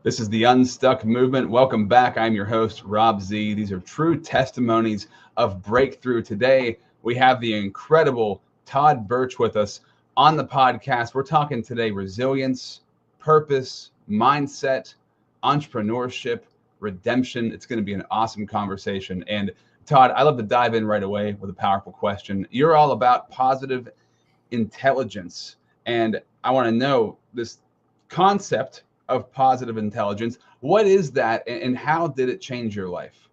This is the Unstuck movement. Welcome back. I'm your host, Rob Z. These are true testimonies of breakthrough. Today, we have the incredible Todd Bertsch with us on the podcast. We're talking today resilience, purpose, mindset, entrepreneurship, redemption. It's going to be an awesome conversation. And Todd, I love to dive in right away with a powerful question. You're all about positive intelligence. And I want to know this concept of positive intelligence. What is that and how did it change your life?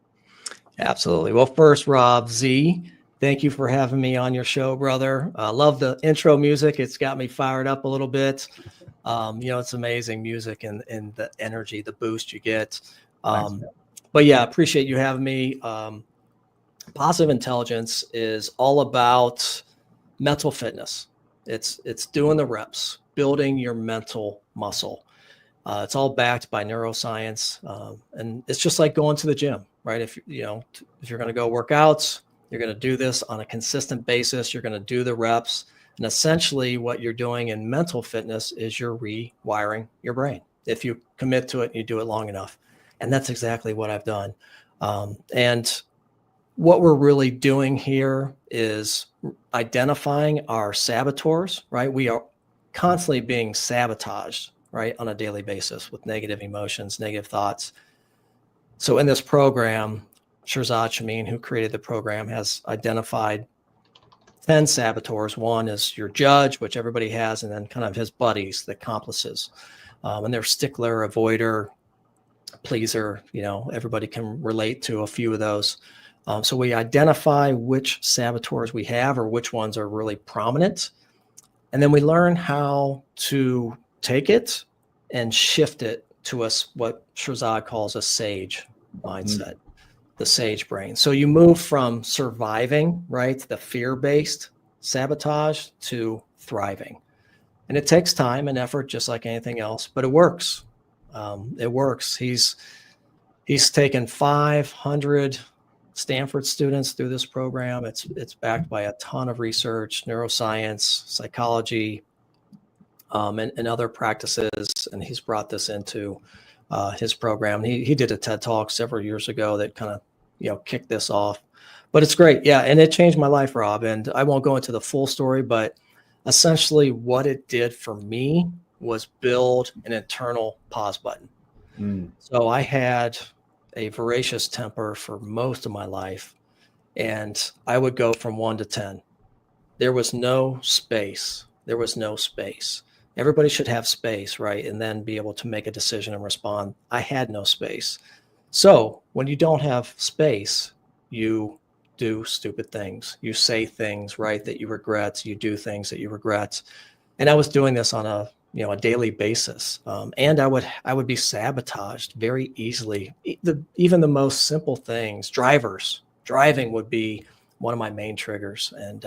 Absolutely. Well, first, Rob Z, thank you for having me on your show, brother. I love the intro music. It's got me fired up a little bit. It's amazing music and the energy, the boost you get. But yeah, appreciate you having me. Positive intelligence is all about mental fitness. It's doing the reps, building your mental muscle. It's all backed by neuroscience, and it's just like going to the gym, right? If you're going to go work out, you're going to do this on a consistent basis. You're going to do the reps, and essentially, what you're doing in mental fitness is you're rewiring your brain. If you commit to it, and you do it long enough, and that's exactly what I've done. And what we're really doing here is identifying our saboteurs, right? We are constantly being sabotaged, right, on a daily basis with negative emotions, negative thoughts. So in this program, Shirzad Chamine, who created the program, has identified 10 saboteurs. One is your judge, which everybody has, and then kind of his buddies, the accomplices. And they're stickler, avoider, pleaser. Everybody can relate to a few of those. So we identify which saboteurs we have or which ones are really prominent. And then we learn how to take it and shift it to what Shirzad calls a sage mindset, the sage brain. So you move from surviving, right, the fear-based sabotage to thriving. And it takes time and effort, just like anything else, but it works. It works. He's taken 500 Stanford students through this program. It's backed by a ton of research, neuroscience, psychology, and other practices. And he's brought this into his program. He did a TED Talk several years ago that kind of, kicked this off. But it's great. Yeah. And it changed my life, Rob. And I won't go into the full story, but essentially what it did for me was build an internal pause button. So I had a voracious temper for most of my life, and I would go from 1 to 10. There was no space. Everybody should have space, right? And then be able to make a decision and respond. I had no space. So when you don't have space, you do stupid things. You say things, right, that you regret. You do things that you regret. And I was doing this on a daily basis. And I would be sabotaged very easily. Even the most simple things, driving would be one of my main triggers, and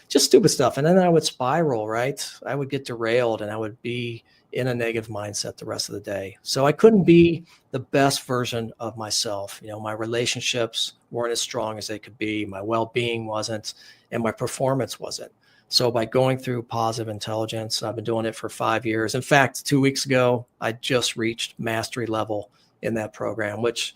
just stupid stuff. And then I would spiral, right? I would get derailed and I would be in a negative mindset the rest of the day. So I couldn't be the best version of myself. My relationships weren't as strong as they could be. My well-being wasn't, and my performance wasn't. So by going through positive intelligence, I've been doing it for 5 years. In fact, 2 weeks ago, I just reached mastery level in that program, which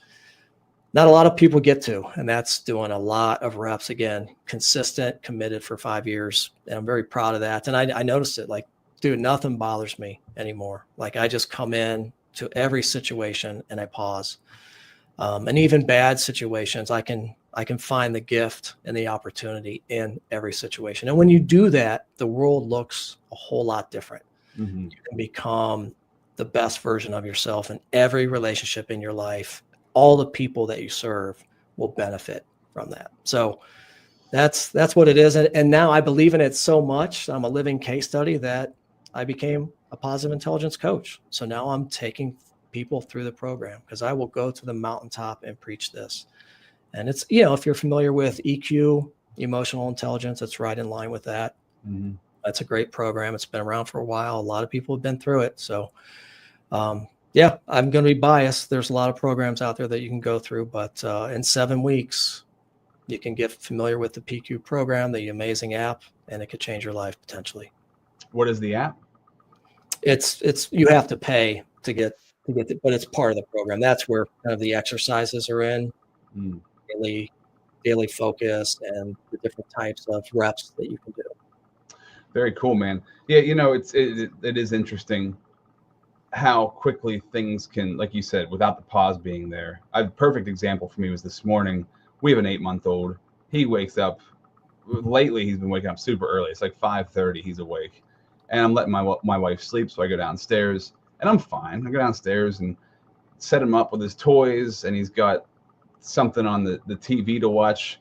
not a lot of people get to. And that's doing a lot of reps, again, consistent, committed for 5 years. And I'm very proud of that. And I noticed it, like, dude, nothing bothers me anymore. Like, I just come in to every situation and I pause. And even bad situations, I can find the gift and the opportunity in every situation. And when you do that, the world looks a whole lot different. Mm-hmm. You can become the best version of yourself in every relationship in your life. All the people that you serve will benefit from that. So that's what it is. And now I believe in it so much. I'm a living case study that I became a positive intelligence coach. So now I'm taking people through the program because I will go to the mountaintop and preach this. And it's, if you're familiar with EQ, emotional intelligence, it's right in line with that. Mm-hmm. That's a great program. It's been around for a while. A lot of people have been through it. So, yeah, I'm going to be biased. There's a lot of programs out there that you can go through, but in 7 weeks, you can get familiar with the PQ program, the amazing app, and it could change your life potentially. What is the app? It's you have to pay to get to get but it's part of the program. That's where kind of the exercises are in, Mm. daily focus and the different types of reps that you can do. Very cool, man. Yeah, it is interesting how quickly things can, like you said, without the pause being there. A perfect example for me was this morning. We have an 8-month-old. He wakes up lately. He's been waking up super early. It's like 5:30. He's awake, and I'm letting my wife sleep. So I go downstairs, and I'm fine. I go downstairs and set him up with his toys, and he's got something on the TV to watch.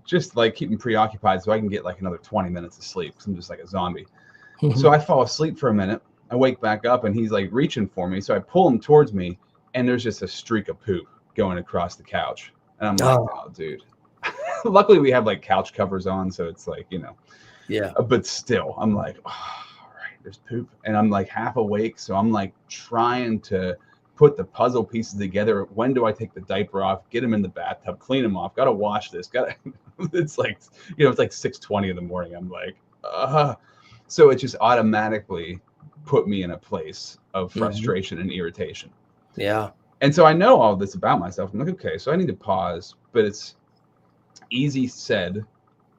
Just like keep him preoccupied so I can get like another 20 minutes of sleep because I'm just like a zombie. So I fall asleep for a minute. I wake back up and he's like reaching for me. So I pull him towards me and there's just a streak of poop going across the couch. And I'm like, oh dude. Luckily we have like couch covers on. So it's like, Yeah. But still, I'm like, oh, all right, there's poop. And I'm like half awake. So I'm like trying to put the puzzle pieces together. When do I take the diaper off, get him in the bathtub, clean him off, gotta wash this, it's like, it's like 6:20 in the morning. I'm like, so it just automatically put me in a place of frustration and irritation. Yeah. And so I know all this about myself. I'm like, okay, so I need to pause, but it's easy said,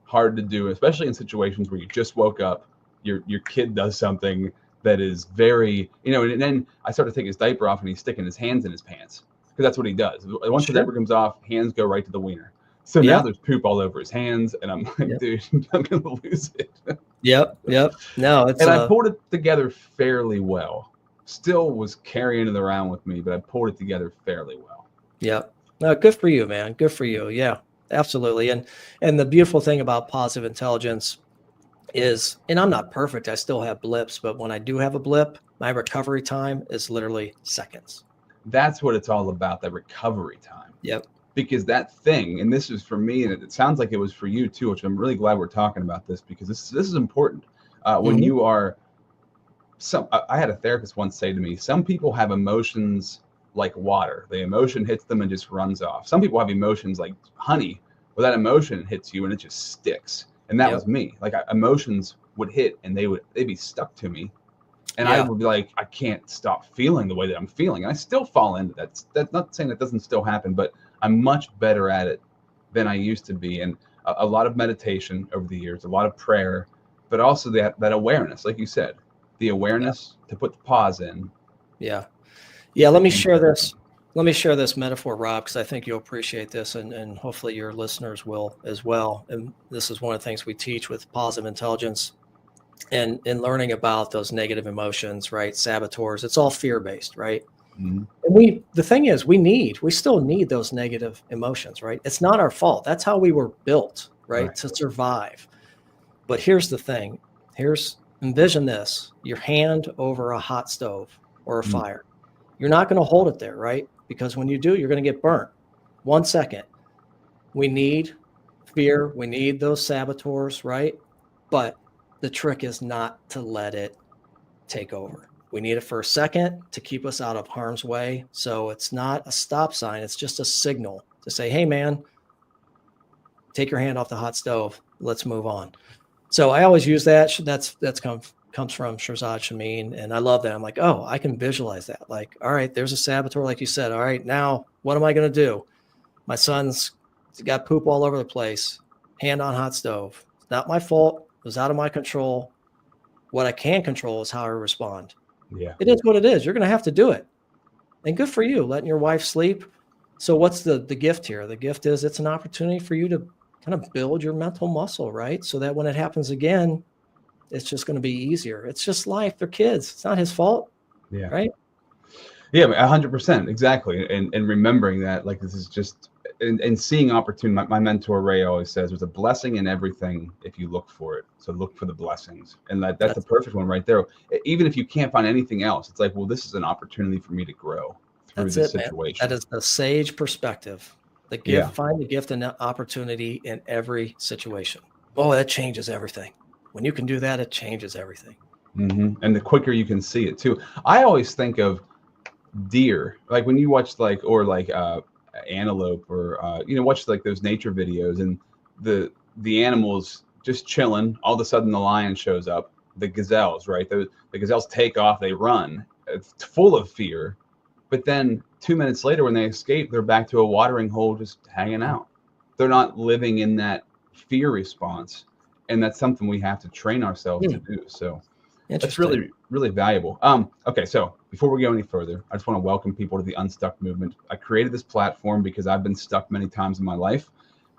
hard to do, especially in situations where you just woke up, your kid does something that is very, and then I start to take his diaper off and he's sticking his hands in his pants because that's what he does. Once the diaper comes off, hands go right to the wiener. So now there's poop all over his hands and I'm like, dude, I'm going to lose it. Yep. No, it's and I pulled it together fairly well. Still was carrying it around with me, but I pulled it together fairly well. Yep. No, good for you, man. Good for you. Yeah, absolutely. And the beautiful thing about positive intelligence is, and I'm not perfect, I still have blips, but when I do have a blip, my recovery time is literally seconds. That's what it's all about, that recovery time. Yep. Because that thing, and this is for me, and it sounds like it was for you too, which I'm really glad we're talking about this because this is important. When you are, I had a therapist once say to me, some people have emotions like water. The emotion hits them and just runs off. Some people have emotions like honey, where that emotion hits you and it just sticks. And that was me. Like emotions would hit and they'd be stuck to me. And I would be like, I can't stop feeling the way that I'm feeling. And I still fall into that. That's not saying that doesn't still happen, but I'm much better at it than I used to be. And a lot of meditation over the years, a lot of prayer, but also that awareness, like you said, the awareness to put the pause in. Yeah. Let me share this. Let me share this metaphor, Rob, because I think you'll appreciate this and hopefully your listeners will as well. And this is one of the things we teach with positive intelligence and in learning about those negative emotions, right? Saboteurs, it's all fear-based, right? Mm-hmm. And the thing is, we still need those negative emotions, right? It's not our fault. That's how we were built, right? To survive. But here's the thing. Envision this, your hand over a hot stove or a fire. You're not going to hold it there, right? Because when you do, you're going to get burnt. 1 second. We need fear. We need those saboteurs, right? But the trick is not to let it take over. We need it for a second to keep us out of harm's way. So it's not a stop sign. It's just a signal to say, hey, man, take your hand off the hot stove. Let's move on. So I always use that. That's comes from Shirzad Chamine. And I love that. I'm like, oh, I can visualize that. Like, all right, there's a saboteur, like you said. All right, now what am I going to do? My son's got poop all over the place. Hand on hot stove. It's not my fault. It was out of my control. What I can control is how I respond. Yeah. It is what it is. You're going to have to do it. And good for you, letting your wife sleep. So what's the gift here? The gift is it's an opportunity for you to kind of build your mental muscle, right? So that when it happens again, it's just going to be easier. It's just life. They're kids. It's not his fault. Yeah. Right. Yeah, 100%. Exactly. And remembering that, like, this is just, and seeing opportunity. My mentor, Ray, always says there's a blessing in everything if you look for it. So look for the blessings. And that's the perfect one right there. Even if you can't find anything else, it's like, well, this is an opportunity for me to grow through this situation. Man. That is the sage perspective. The gift, find the gift and the opportunity in every situation. Oh, that changes everything. When you can do that, it changes everything. Mm-hmm. And the quicker you can see it too. I always think of deer, like when you watch antelope or watch like those nature videos and the animals just chilling. All of a sudden the lion shows up. The gazelles, right? The gazelles take off, they run. it's full of fear. But then 2 minutes later, when they escape, they're back to a watering hole, just hanging out. They're not living in that fear response. And that's something we have to train ourselves to do. So that's really, really valuable. Okay, so before we go any further, I just want to welcome people to the Unstuck movement. I created this platform because I've been stuck many times in my life,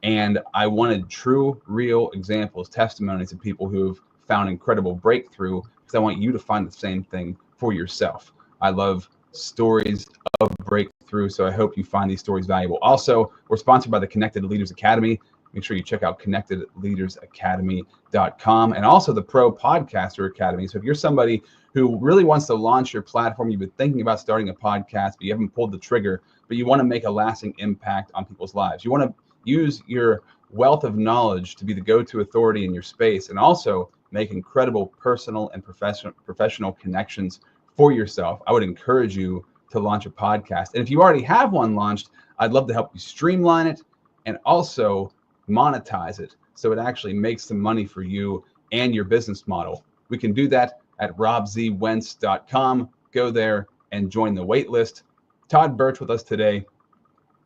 and I wanted true, real examples, testimonies of people who've found incredible breakthrough, because I want you to find the same thing for yourself. I love stories of breakthrough, so I hope you find these stories valuable. Also, we're sponsored by the Connected Leaders Academy. Make sure you check out connectedleadersacademy.com, and also the Pro Podcaster Academy. So if you're somebody who really wants to launch your platform, you've been thinking about starting a podcast, but you haven't pulled the trigger, but you want to make a lasting impact on people's lives. You want to use your wealth of knowledge to be the go-to authority in your space, and also make incredible personal and professional connections for yourself. I would encourage you to launch a podcast. And if you already have one launched, I'd love to help you streamline it and also monetize it so it actually makes some money for you and your business model. We can do that at robzwentz.com. Go there and join the wait list. Todd Bertsch with us today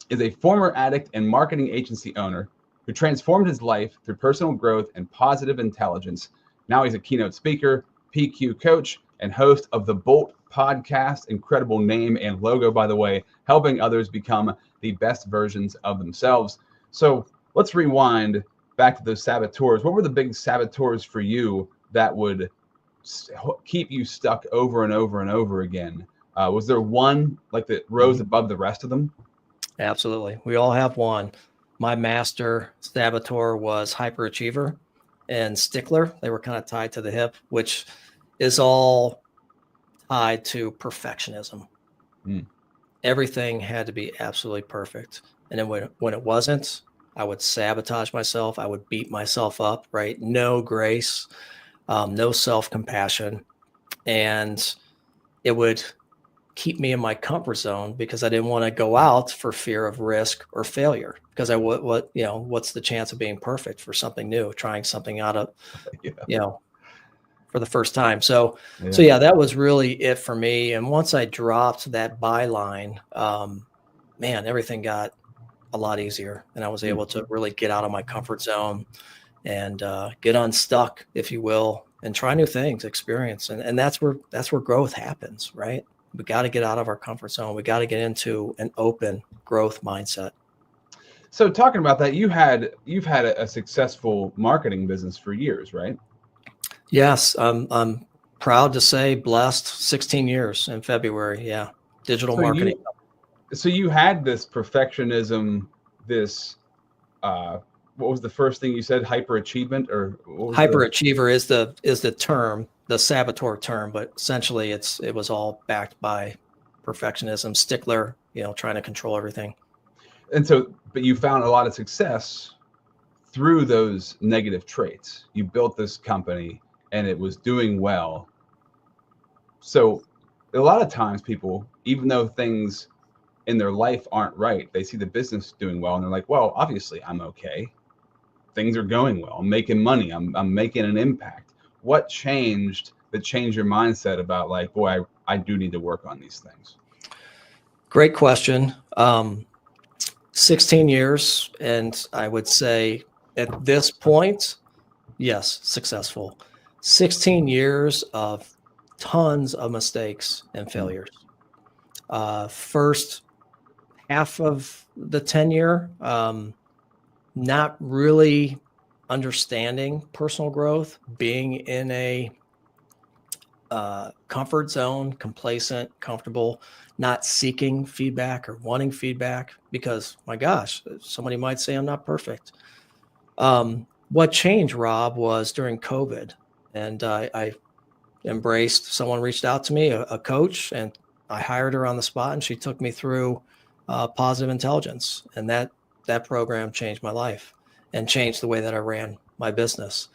is a former addict and marketing agency owner who transformed his life through personal growth and positive intelligence. Now he's a keynote speaker, PQ coach, and host of the Bolt podcast. Incredible name and logo, by the way, helping others become the best versions of themselves. So let's rewind back to those saboteurs. What were the big saboteurs for you that would keep you stuck over and over and over again? Was there one like that rose above the rest of them? Absolutely. We all have one. My master saboteur was hyperachiever and stickler. They were kind of tied to the hip, which is all tied to perfectionism. Everything had to be absolutely perfect. And then when it wasn't, I would sabotage myself. I would beat myself up, right? No grace, no self-compassion. And it would keep me in my comfort zone because I didn't want to go out for fear of risk or failure. Because what's the chance of being perfect for something new, trying something out of, for the first time. So that was really it for me. And once I dropped that byline, everything got a lot easier, and I was able to really get out of my comfort zone and get unstuck, if you will, and try new things, experience. And that's where growth happens, right? We got to get out of our comfort zone. We got to get into an open growth mindset. So talking about that, you've had a successful marketing business for years, right? Yes. I'm proud to say blessed 16 years in February. Yeah. Digital marketing. So you had this perfectionism, this, what was the first thing you said? Hyperachievement, or what was hyperachiever is the term, the saboteur term, but essentially it was all backed by perfectionism, stickler, trying to control everything. And so, but you found a lot of success through those negative traits. You built this company and it was doing well. So a lot of times people, even though things in their life aren't right, they see the business doing well and they're like, well, obviously I'm okay. Things are going well. I'm making money. I'm making an impact. What changed that changed your mindset about like, boy, I do need to work on these things? Great question. 16 years. And I would say at this point, yes, successful. 16 years of tons of mistakes and failures. First half of the tenure, not really understanding personal growth, being in a comfort zone, complacent, comfortable, not seeking feedback or wanting feedback because, my gosh, somebody might say I'm not perfect. What changed, Rob, was during COVID. And I embraced, someone reached out to me, a coach, and I hired her on the spot, and she took me through positive intelligence. And that program changed my life and changed the way that I ran my business.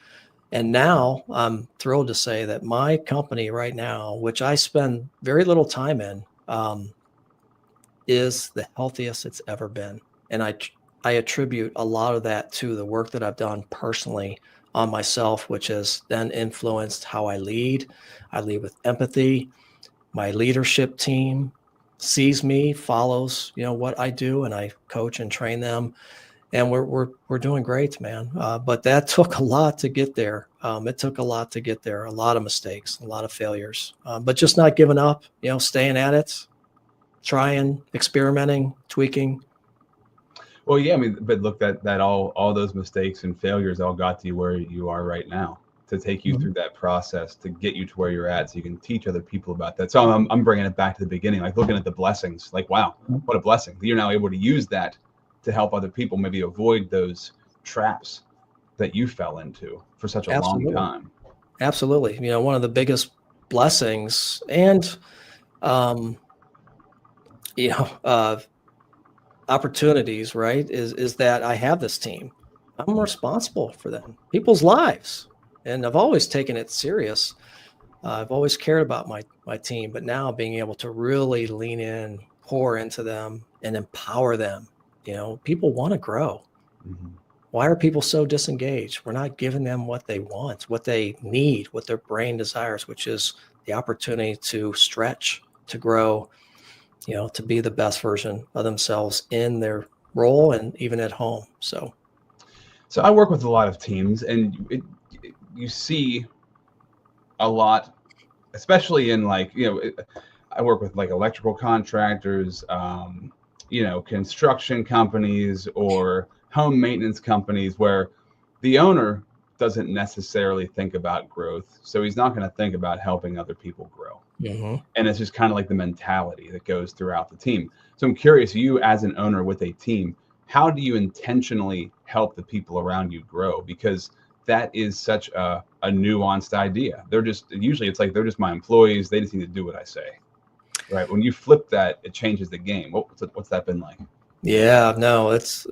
And now I'm thrilled to say that my company right now, which I spend very little time in, is the healthiest it's ever been. And I attribute a lot of that to the work that I've done personally on myself, which has then influenced how I lead. I lead with empathy, My leadership team sees me, follows, what I do, and I coach and train them. And we're doing great, man. But that took a lot to get there. It took a lot to get there, a lot of mistakes, a lot of failures, but just not giving up, staying at it, trying, experimenting, tweaking. Well, yeah, I mean, but look, that all those mistakes and failures all got to you where you are right now, to take you through that process, to get you to where you're at, so you can teach other people about that. So I'm bringing it back to the beginning, like looking at the blessings, like, wow, what a blessing. You're now able to use that to help other people maybe avoid those traps that you fell into for such a long time. Absolutely. One of the biggest blessings and, opportunities, right, is that I have this team. I'm responsible for them, people's lives. And I've always taken it serious. I've always cared about my team, but now being able to really lean in, pour into them, and empower them. People want to grow. Mm-hmm. Why are people so disengaged? We're not giving them what they want, what they need, what their brain desires, which is the opportunity to stretch, to grow, to be the best version of themselves in their role and even at home. So I work with a lot of teams, and you see a lot, especially in I work with like electrical contractors, construction companies or home maintenance companies, where the owner doesn't necessarily think about growth. So he's not going to think about helping other people grow. Mm-hmm. And it's just kind of like the mentality that goes throughout the team. So I'm curious, you as an owner with a team, how do you intentionally help the people around you grow? Because that is such a nuanced idea. Usually it's like, they're just my employees. They just need to do what I say. Right. When you flip that, it changes the game. What's that been like? Yeah, no, that's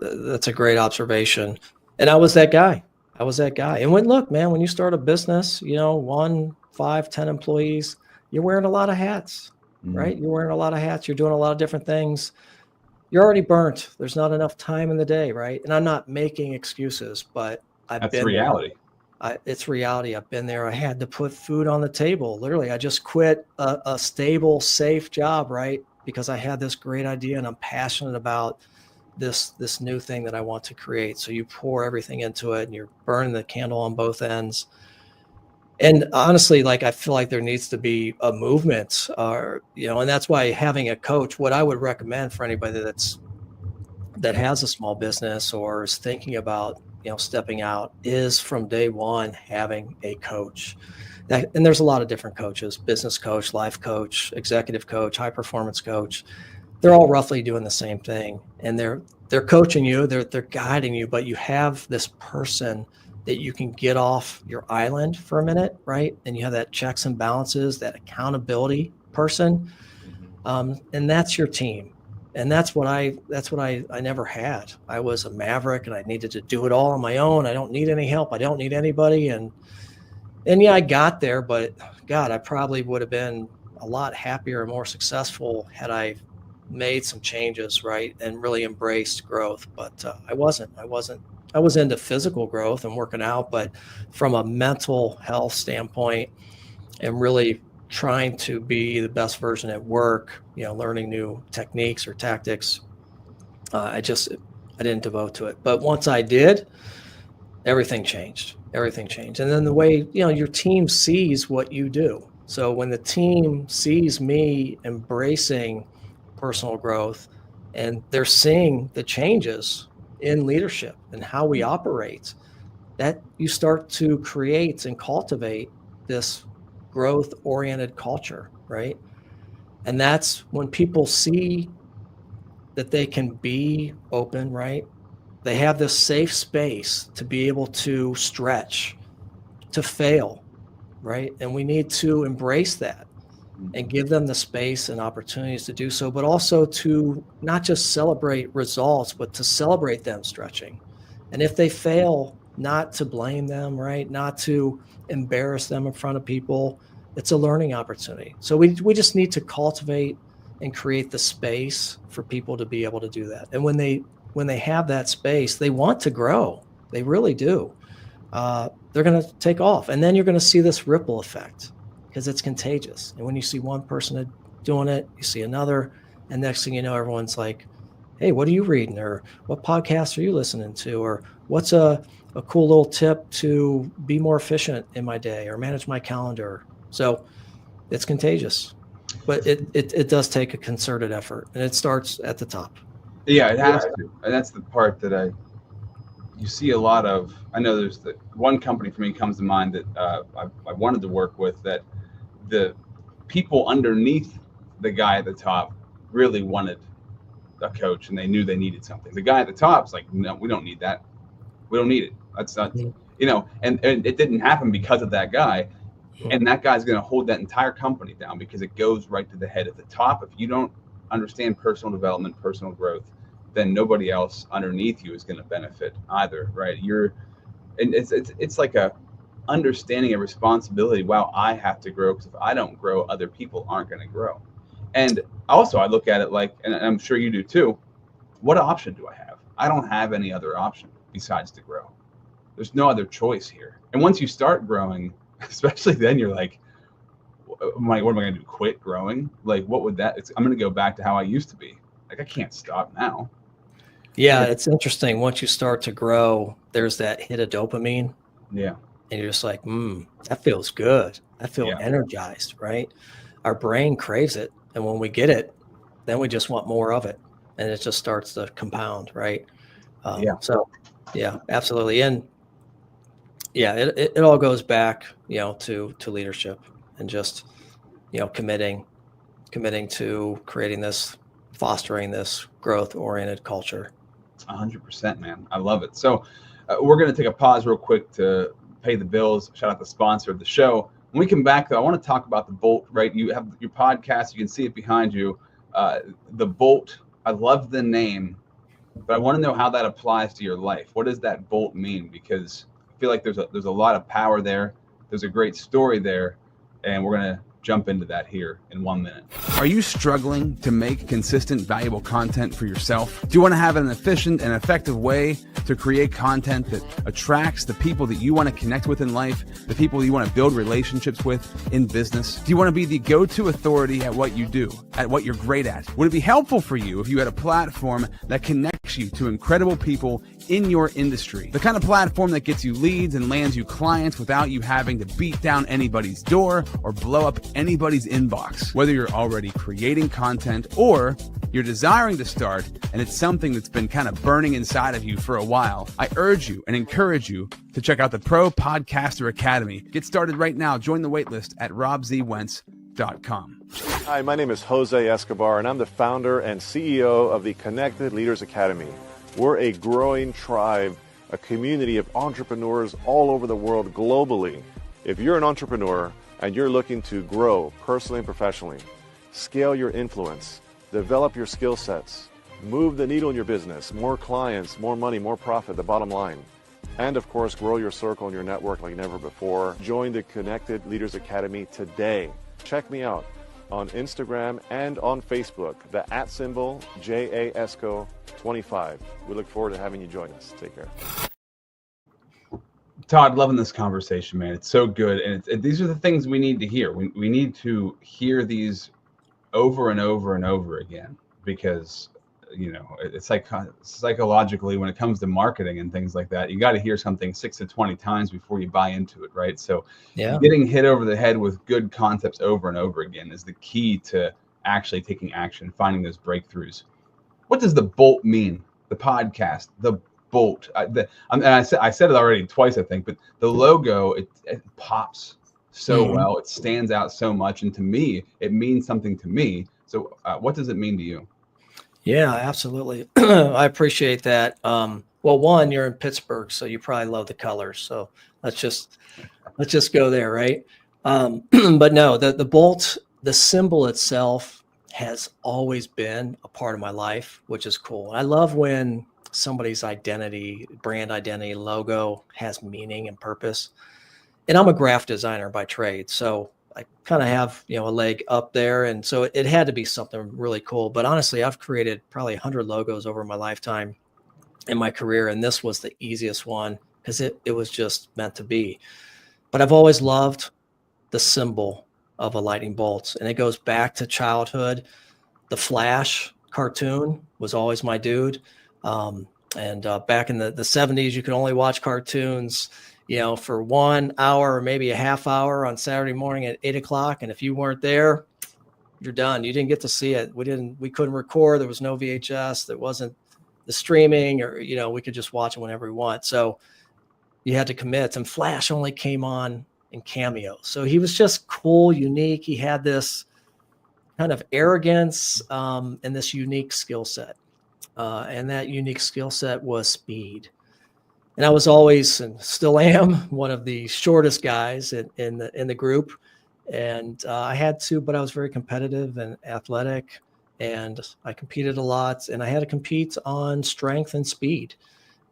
a great observation. And I was that guy. And when you start a business, 1, 5, 10 employees, you're wearing a lot of hats, right? You're wearing a lot of hats. You're doing a lot of different things. You're already burnt. There's not enough time in the day, right? And I'm not making excuses, but that's reality. It's reality. I've been there. I had to put food on the table. Literally, I just quit a stable, safe job, right? Because I had this great idea and I'm passionate about this new thing that I want to create. So you pour everything into it and you're burning the candle on both ends. And honestly, I feel like there needs to be a movement, and that's why having a coach, what I would recommend for anybody that has a small business or is thinking about, stepping out, is from day one, having a coach. And there's a lot of different coaches: business coach, life coach, executive coach, high performance coach. They're all roughly doing the same thing. And they're coaching you, they're guiding you, but you have this person that you can get off your island for a minute, right? And you have that checks and balances, that accountability person. And that's your team. And that's what I never had. I was a maverick and I needed to do it all on my own. I don't need any help. I don't need anybody. And yeah, I got there, but God, I probably would have been a lot happier and more successful had I made some changes, right? And really embraced growth. But I wasn't. I was into physical growth and working out, but from a mental health standpoint and really trying to be the best version at work, learning new techniques or tactics, I didn't devote to it. But once I did, everything changed. And then the way, your team sees what you do. So when the team sees me embracing personal growth and they're seeing the changes in leadership and how we operate, that you start to create and cultivate this growth-oriented culture, right? And that's when people see that they can be open, right? They have this safe space to be able to stretch, to fail, right? And we need to embrace that and give them the space and opportunities to do so, but also to not just celebrate results, but to celebrate them stretching. And if they fail, not to blame them, right? Not to embarrass them in front of people. It's a learning opportunity. So we just need to cultivate and create the space for people to be able to do that. And when they have that space, they want to grow. They really do. They're going to take off. And then you're going to see this ripple effect. because it's contagious. And when you see one person doing it, you see another, and next thing you know, everyone's like, hey, what are you reading? Or what podcasts are you listening to? Or what's a cool little tip to be more efficient in my day or manage my calendar? So it's contagious, but it does take a concerted effort, and it starts at the top. Yeah, it has to. And that's the part that you see a lot of. I know there's the one company for me comes to mind that I wanted to work with, that the people underneath the guy at the top really wanted a coach, and they knew they needed something. The guy at the top's like, no, we don't need that. We don't need it. That's not, and it didn't happen because of that guy. And that guy's going to hold that entire company down because it goes right to the head at the top. If you don't understand personal development, personal growth, then nobody else underneath you is going to benefit either, right? And it's like a understanding a responsibility. Wow, I have to grow, because if I don't grow, other people aren't going to grow. And also I look at it like, and I'm sure you do too, what option do I have? I don't have any other option besides to grow. There's no other choice here. And once you start growing, especially then, you're like, what am I going to do? Quit growing? Like, what would that? I'm going to go back to how I used to be. Like, I can't stop now. Yeah, it's interesting. Once you start to grow, there's that hit of dopamine. Yeah. And you're just like, that feels good. I feel energized, right? Our brain craves it. And when we get it, then we just want more of it. And it just starts to compound, right? So, yeah, absolutely. And yeah, it all goes back, to leadership and just, committing to creating this, fostering this growth-oriented culture. 100%, man. I love it. So we're going to take a pause real quick to pay the bills. Shout out the sponsor of the show. When we come back, though, I want to talk about the Bolt, right? You have your podcast. You can see it behind you. The Bolt, I love the name, but I want to know how that applies to your life. What does that Bolt mean? Because I feel like there's a lot of power there. There's a great story there, and we're going to jump into that here in 1 minute. Are you struggling to make consistent, valuable content for yourself? Do you want to have an efficient and effective way to create content that attracts the people that you want to connect with in life, the people you want to build relationships with in business? Do you want to be the go-to authority at what you do, at what you're great at? Would it be helpful for you if you had a platform that connects you to incredible people in your industry? The kind of platform that gets you leads and lands you clients without you having to beat down anybody's door or blow up anybody's inbox. Whether you're already creating content or you're desiring to start and it's something that's been kind of burning inside of you for a while, I urge you and encourage you to check out the Pro Podcaster Academy. Get started right now. Join the waitlist at robzwentz.com. Hi, my name is Jose Escobar, and I'm the founder and CEO of the Connected Leaders Academy. We're a growing tribe, a community of entrepreneurs all over the world globally. If you're an entrepreneur and you're looking to grow personally and professionally, scale your influence, develop your skill sets, move the needle in your business, more clients, more money, more profit, the bottom line, and of course, grow your circle and your network like never before, join the Connected Leaders Academy today. Check me out on Instagram and on Facebook, the @ JAESCO25. We look forward to having you join us. Take care. Todd, loving this conversation, man. It's so good. And these are the things we need to hear. We need to hear these over and over and over again, because, it's like psychologically, when it comes to marketing and things like that, you got to hear something 6 to 20 times before you buy into it, right? So getting hit over the head with good concepts over and over again is the key to actually taking action, finding those breakthroughs. What does the Bolt mean? The podcast, the Bolt. I said it already twice, I think, but the logo, it pops so well. It stands out so much. And to me, it means something to me. So what does it mean to you? Yeah, absolutely. I appreciate that. Well, one, you're in Pittsburgh, so you probably love the colors. So let's just go there, right? But no, the Bolt, the symbol itself has always been a part of my life, which is cool. I love when somebody's identity, brand identity, logo has meaning and purpose. And I'm a graphic designer by trade, so I kind of have, a leg up there. And so it had to be something really cool. But honestly, I've created probably 100 logos over my lifetime in my career. And this was the easiest one because it was just meant to be. But I've always loved the symbol of a lightning bolt. And it goes back to childhood. The Flash cartoon was always my dude. Back in the 70s, you could only watch cartoons, for 1 hour or maybe a half hour on Saturday morning at 8 o'clock. And if you weren't there, you're done. You didn't get to see it. We couldn't record. There was no VHS. There wasn't the streaming, or, we could just watch it whenever we want. So you had to commit, and Flash only came on in cameo. So he was just cool, unique. He had this kind of arrogance, and this unique skill set. And that unique skill set was speed. And I was always, and still am, one of the shortest guys in the group. And I had to, but I was very competitive and athletic, and I competed a lot, and I had to compete on strength and speed.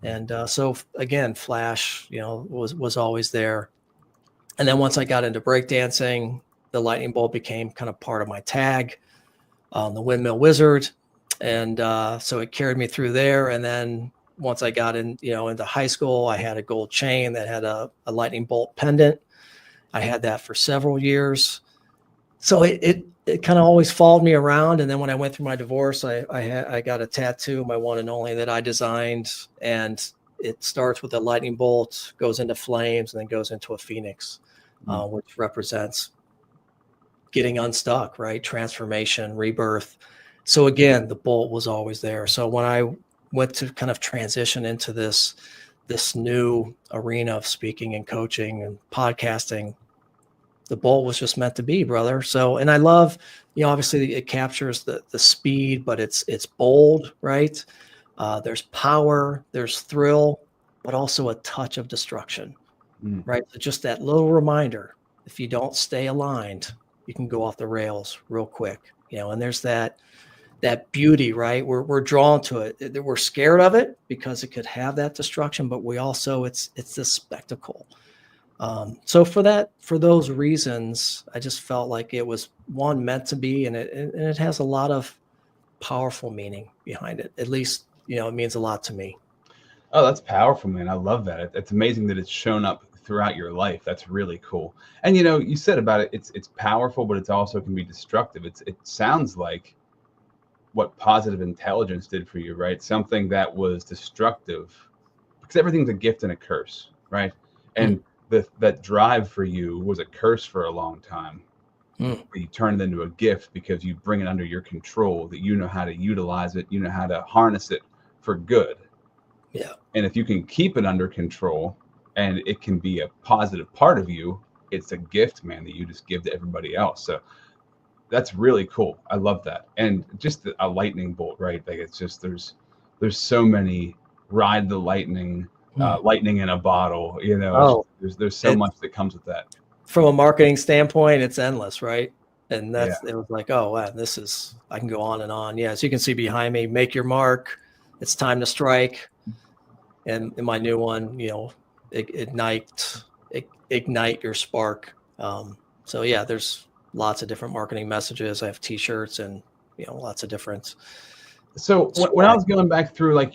And so again, Flash, was always there. And then once I got into breakdancing, the lightning bolt became kind of part of my tag, the windmill wizard. And so it carried me through there. And then once I got into high school, I had a gold chain that had a lightning bolt pendant. I had that for several years. So it kind of always followed me around. And then when I went through my divorce, I got a tattoo, my one and only, that I designed. And it starts with a lightning bolt, goes into flames, and then goes into a phoenix, which represents getting unstuck, right? Transformation, rebirth. So again, the bolt was always there. So when I went to kind of transition into this new arena of speaking and coaching and podcasting, the bolt was just meant to be, brother. So, and I love, obviously it captures the speed, but it's bold, right? There's power, there's thrill, but also a touch of destruction, right? So just that little reminder, if you don't stay aligned, you can go off the rails real quick, and there's that beauty, right? We're drawn to it. We're scared of it because it could have that destruction, but we also, it's this spectacle. So for those reasons, I just felt like it was meant to be, and it has a lot of powerful meaning behind it. At least, it means a lot to me. Oh, that's powerful, man. I love that. It's amazing that it's shown up throughout your life. That's really cool. And, you said about it, it's powerful, but it also can be destructive. It sounds like what positive intelligence did for you, right? Something that was destructive, because everything's a gift and a curse, right? And that drive for you was a curse for a long time. But you turn it into a gift because you bring it under your control, that you know how to utilize it, you know how to harness it for good. Yeah. And if you can keep it under control and it can be a positive part of you, it's a gift, man, that you just give to everybody else. So that's really cool. I love that. And just a lightning bolt, right? Like, it's just, there's so many ride the lightning, lightning in a bottle, there's so much that comes with that. From a marketing standpoint, it's endless, right? And it was like, oh, wow, I can go on and on. Yeah. As you can see behind me, make your mark. It's time to strike. And in my new one, ignite your spark. So yeah, there's lots of different marketing messages. I have t-shirts and, lots of different. So when I was going back through like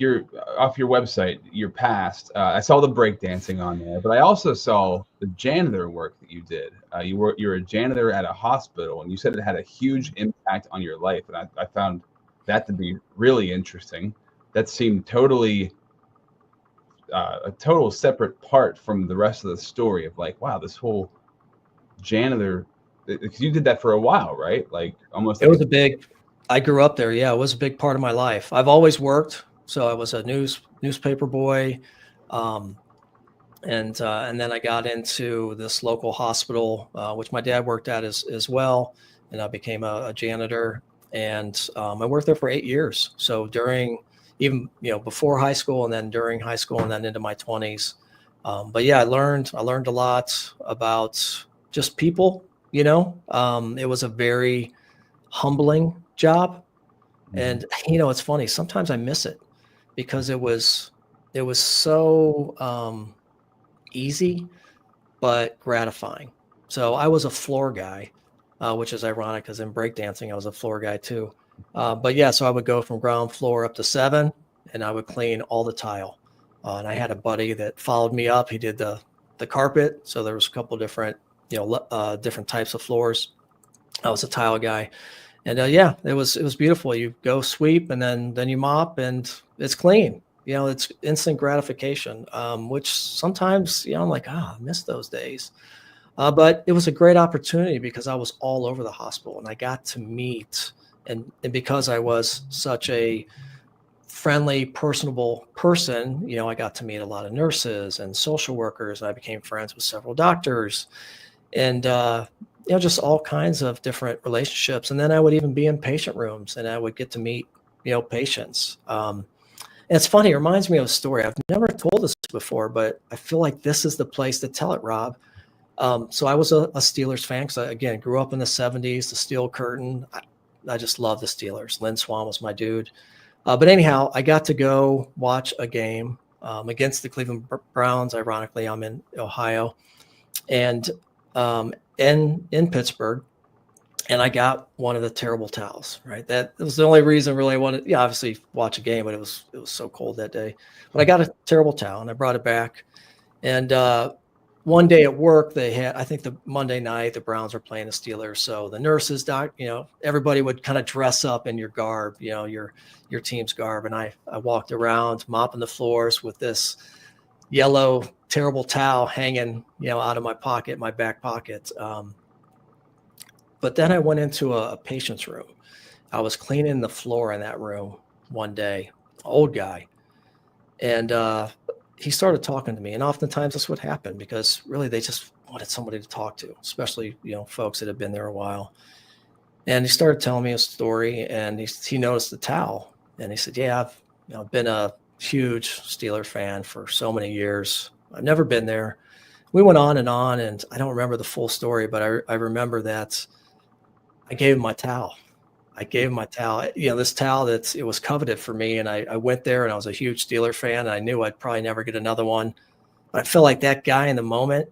off your website, your past, I saw the breakdancing on there, but I also saw the janitor work that you did. You're a janitor at a hospital, and you said it had a huge impact on your life. And I found that to be really interesting. That seemed totally a total separate part from the rest of the story of like, wow, this whole janitor, because you did that for a while, right? Like almost. It was I grew up there. Yeah, it was a big part of my life. I've always worked. So I was a newspaper boy. And then I got into this local hospital, which my dad worked at as well. And I became a janitor, and I worked there for 8 years. So before high school, and then during high school, and then into my 20s. But yeah, I learned a lot about just people, it was a very humbling job. And, it's funny. Sometimes I miss it because it was so easy, but gratifying. So I was a floor guy, which is ironic because in breakdancing, I was a floor guy too. But yeah, so I would go from ground floor up to 7, and I would clean all the tile. And I had a buddy that followed me up. He did the carpet. So there was a couple different, different types of floors. I was a tile guy. And yeah, it was beautiful. You go sweep and then you mop and it's clean. It's instant gratification, which sometimes, I'm like, I miss those days. But it was a great opportunity because I was all over the hospital and I got to meet, and because I was such a friendly, personable person, I got to meet a lot of nurses and social workers. I became friends with several doctors and, just all kinds of different relationships. And then I would even be in patient rooms and I would get to meet, patients. And it's funny, it reminds me of a story. I've never told this before, but I feel like this is the place to tell it, Rob. So I was a Steelers fan because I, again, grew up in the 70s, the Steel Curtain. I just love the Steelers. Lynn Swann was my dude. But anyhow, I got to go watch a game against the Cleveland Browns. Ironically, I'm in Ohio. And in Pittsburgh, and I got one of the terrible towels, right? That was the only reason really I wanted, obviously watch a game, but it was so cold that day. But I got a terrible towel and I brought it back. And one day at work, they had, I think the Monday night, the Browns were playing the Steelers. So the nurses, everybody would kind of dress up in your garb, your team's garb. And I walked around mopping the floors with this yellow terrible towel hanging, out of my pocket, my back pocket. But then I went into a patient's room. I was cleaning the floor in that room one day, old guy. And he started talking to me. And oftentimes this would happen because really they just wanted somebody to talk to, especially, folks that have been there a while. And he started telling me a story and he noticed the towel. And he said, yeah, I've been a huge Steelers fan for so many years. I've never been there. We went on, and I don't remember the full story, but I remember that I gave him my towel. This towel it was coveted for me. And I went there and I was a huge Steeler fan. And I knew I'd probably never get another one. But I felt like that guy in the moment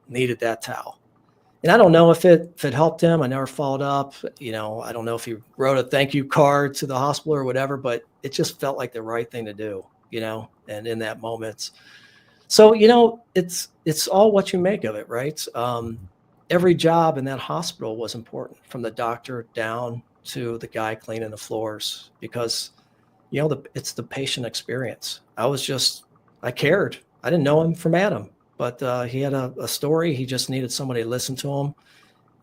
needed that towel. And I don't know if it helped him. I never followed up. I don't know if he wrote a thank you card to the hospital or whatever, but it just felt like the right thing to do, and in that moment. So, it's all what you make of it, right? Every job in that hospital was important, from the doctor down to the guy cleaning the floors, because, it's the patient experience. I cared. I didn't know him from Adam, but he had a story. He just needed somebody to listen to him.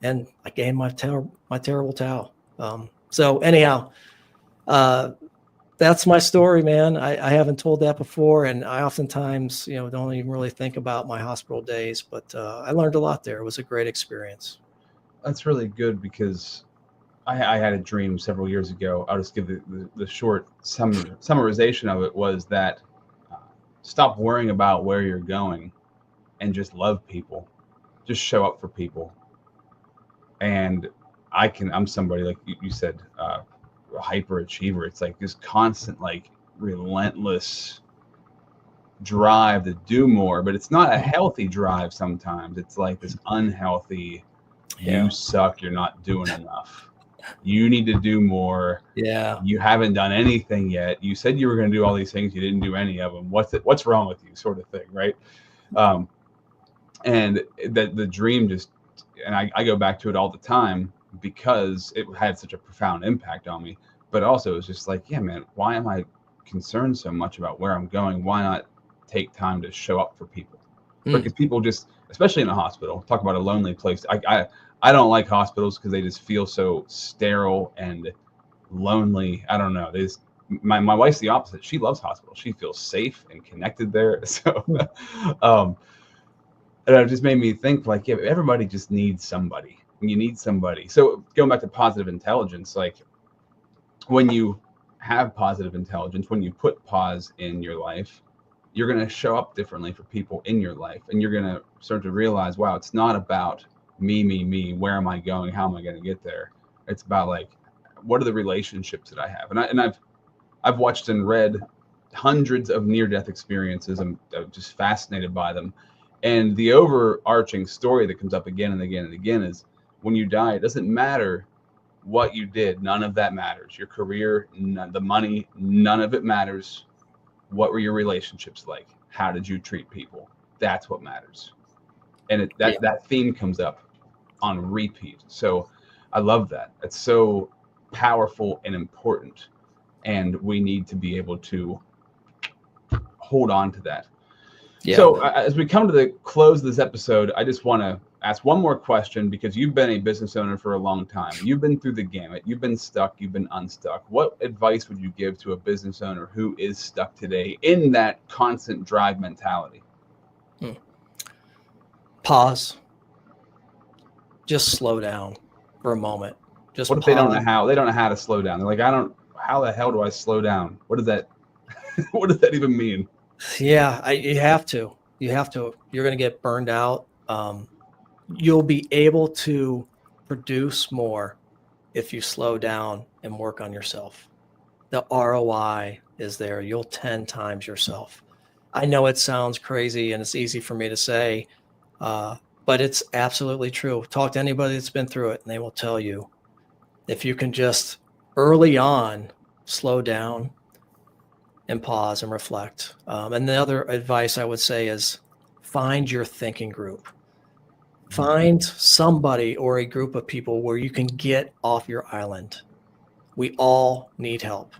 And I gave him my terrible towel. So anyhow, that's my story, man. I haven't told that before. And I oftentimes, don't even really think about my hospital days, but I learned a lot there. It was a great experience. That's really good because I had a dream several years ago. I'll just give the short summarization of it was that stop worrying about where you're going and just love people. Just show up for people. And I'm somebody, like you said, a hyper achiever. It's like this constant, like relentless drive to do more, but it's not a healthy drive. Sometimes it's like this unhealthy, you suck, you're not doing enough. You need to do more. Yeah. You haven't done anything yet. You said you were going to do all these things. You didn't do any of them. What's wrong with you, sort of thing. Right. And the dream just, and I go back to it all the time because it had such a profound impact on me, but also it's just like, yeah, man, why am I concerned so much about where I'm going? Why not take time to show up for people? Because people just, especially in a hospital, talk about a lonely place. I don't like hospitals because they just feel so sterile and lonely. I don't know. My wife's the opposite. She loves hospitals. She feels safe and connected there. So, and it just made me think, like, yeah, everybody just needs somebody. You need somebody. So going back to positive intelligence, like when you have positive intelligence, when you put pause in your life, you're going to show up differently for people in your life. And you're going to start to realize, wow, it's not about me, where am I going? How am I going to get there? It's about, like, what are the relationships that I have? And I've watched and read hundreds of near-death experiences. I'm just fascinated by them. And the overarching story that comes up again and again and again is when you die, it doesn't matter what you did. None of that matters. Your career, the money, none of it matters. What were your relationships like? How did you treat people? That's what matters. And that theme comes up on repeat. So I love that. It's so powerful and important, and we need to be able to hold on to that. Yeah. So as we come to the close of this episode, I just want to ask one more question, because you've been a business owner for a long time. You've been through the gamut. You've been stuck. You've been unstuck. What advice would you give to a business owner who is stuck today in that constant drive mentality? Pause. Just slow down for a moment. Just what if pause. they don't know how? They don't know how to slow down. They're like, how the hell do I slow down? What does that what does that even mean? Yeah, you have to. You're going to get burned out. You'll be able to produce more if you slow down and work on yourself. The ROI is there. You'll 10 times yourself. I know it sounds crazy and it's easy for me to say, but it's absolutely true. Talk to anybody that's been through it and they will tell you, if you can just early on slow down and pause and reflect. And the other advice I would say is find your thinking group. Find somebody or a group of people where you can get off your island. We all need help.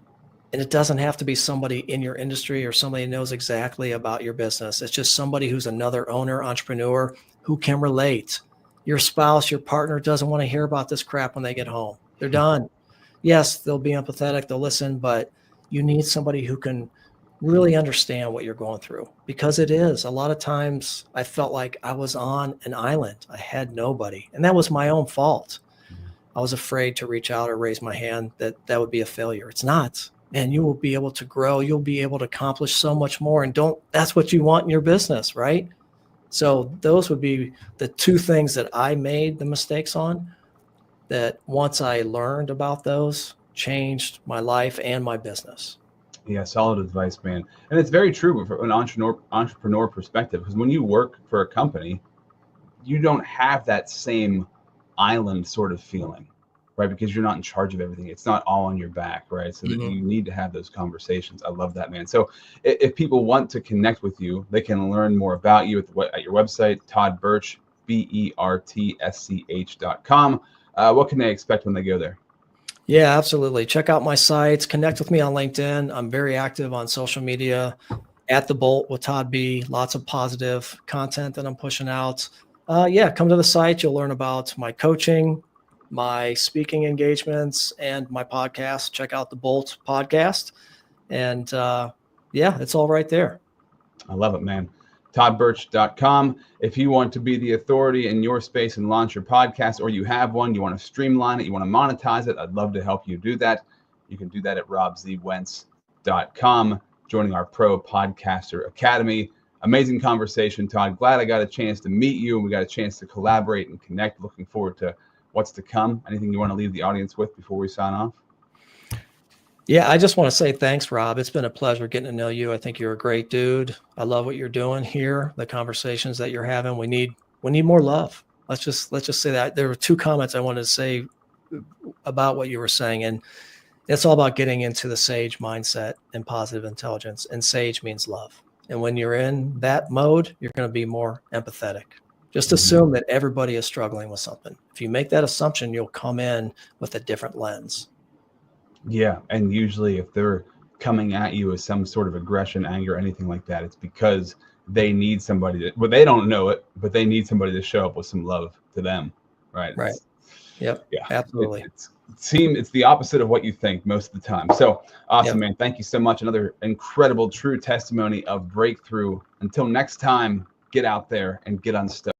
And it doesn't have to be somebody in your industry or somebody who knows exactly about your business. It's just somebody who's another owner, entrepreneur who can relate. Your spouse, your partner doesn't want to hear about this crap when they get home. They're done. Yes, they'll be empathetic, they'll listen, but you need somebody who can really understand what you're going through, because it is. A lot of times I felt like I was on an island. I had nobody, and that was my own fault. I was afraid to reach out or raise my hand, that would be a failure. It's not. And you will be able to grow. You'll be able to accomplish so much more. And that's what you want in your business, right? So those would be the two things that I made the mistakes on, that once I learned about those, changed my life and my business. Yeah, solid advice, man. And it's very true from an entrepreneur perspective, because when you work for a company, you don't have that same island sort of feeling, right? Because you're not in charge of everything. It's not all on your back, right? So that you need to have those conversations. I love that, man. So if people want to connect with you, they can learn more about you at your website, Todd Bertsch, BERTSCH.com. What can they expect when they go there? Yeah, absolutely. Check out my sites. Connect with me on LinkedIn. I'm very active on social media, at The Bolt with Todd B. Lots of positive content that I'm pushing out. Come to the site. You'll learn about my coaching, my speaking engagements, and my podcast. Check out the Bolt podcast. And it's all right there. I love it, man. ToddBertsch.com. If you want to be the authority in your space and launch your podcast, or you have one, you want to streamline it, you want to monetize it, I'd love to help you do that. You can do that at robzwentz.com, joining our Pro Podcaster Academy. Amazing conversation, Todd. Glad I got a chance to meet you and we got a chance to collaborate and connect. Looking forward to what's to come. Anything you want to leave the audience with before we sign off? Yeah, I just want to say thanks, Rob. It's been a pleasure getting to know you. I think you're a great dude. I love what you're doing here, the conversations that you're having. We need more love. Let's just say that. There were two comments I wanted to say about what you were saying, and it's all about getting into the SAGE mindset and positive intelligence. And SAGE means love. And when you're in that mode, you're going to be more empathetic. Just assume that everybody is struggling with something. If you make that assumption, you'll come in with a different lens. Yeah, and usually if they're coming at you with some sort of aggression, anger, anything like that, it's because they need somebody they don't know it, but they need somebody to show up with some love to them, right? Right. Yep. Yeah, absolutely. It's the opposite of what you think most of the time. So awesome, man. Thank you so much. Another incredible, true testimony of breakthrough. Until next time, get out there and get unstuck.